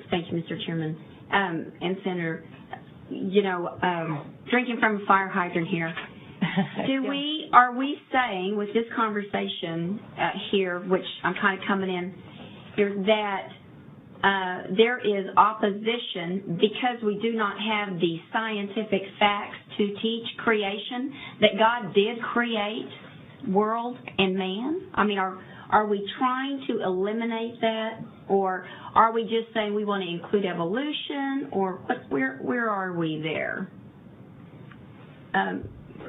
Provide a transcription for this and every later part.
Thank you, Mr. Chairman. And Senator, drinking from a fire hydrant here. Are we saying with this conversation here, which I'm kind of coming in here, that there is opposition because we do not have the scientific facts to teach creation, that God did create world and man? I mean, are we trying to eliminate that, or are we just saying we want to include evolution, or where are we there?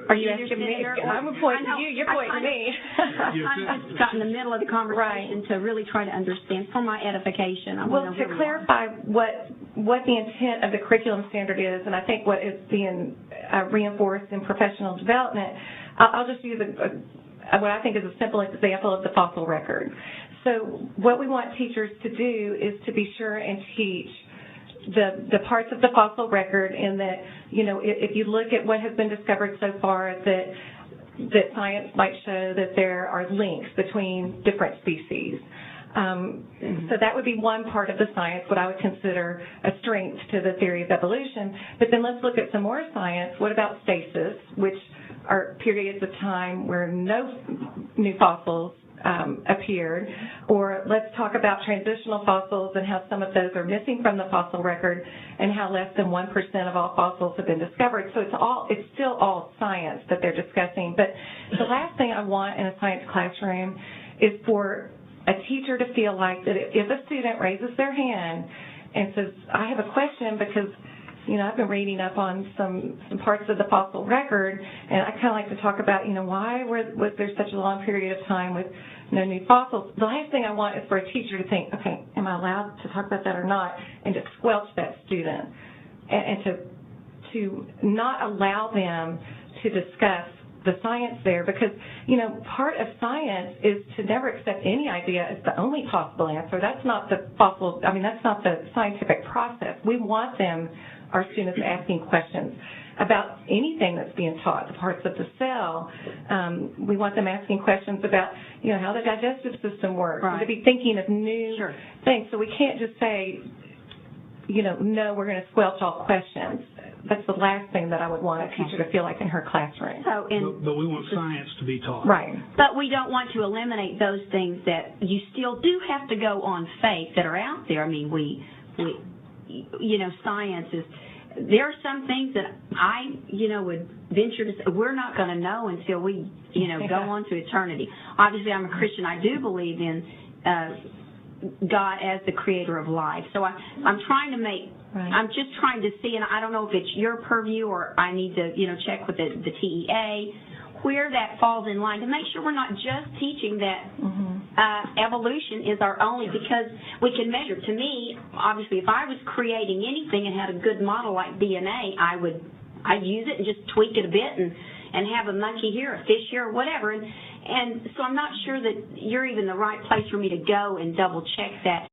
Are you asking me? I'm going to point to you. You're pointing to me. I just got in the middle of the conversation to really try to understand for my edification. Well, to clarify what the intent of the curriculum standard is, and I think what is being reinforced in professional development, I'll just use what I think is a simple example of the fossil record. So what we want teachers to do is to be sure and teach the parts of the fossil record, in that, if you look at what has been discovered so far, that science might show that there are links between different species. So that would be one part of the science, what I would consider a strength to the theory of evolution. But then let's look at some more science. What about stasis, which are periods of time where no new fossils appeared? Or let's talk about transitional fossils and how some of those are missing from the fossil record, and how less than 1% of all fossils have been discovered. So it's still all science that they're discussing. But the last thing I want in a science classroom is for a teacher to feel like that if a student raises their hand and says, I have a question because I've been reading up on some parts of the fossil record, and I kind of like to talk about, why was there such a long period of time with no new fossils? The last thing I want is for a teacher to think, okay, am I allowed to talk about that or not, and to squelch that student, and to not allow them to discuss the science there, because, part of science is to never accept any idea as the only possible answer. That's not that's not the scientific process. We want our students asking questions about anything that's being taught, the parts of the cell. We want them asking questions about, how the digestive system works. Right. To be thinking of new things. So we can't just say, no, we're going to squelch all questions. That's the last thing that I would want a teacher to feel like in her classroom. But we want science to be taught. Right. But we don't want to eliminate those things that you still do have to go on faith that are out there. I mean, we science is, there are some things that I, would venture to say we're not going to know until we, go on to eternity. Obviously, I'm a Christian. I do believe in God as the creator of life. So I'm trying to make, I'm just trying to see, and I don't know if it's your purview or I need to, check with the TEA, where that falls in line to make sure we're not just teaching that evolution is our only, because we can measure. To me, obviously, if I was creating anything and had a good model like DNA, I'd use it and just tweak it a bit and have a monkey here, a fish here, or whatever. And so I'm not sure that you're even the right place for me to go and double check that.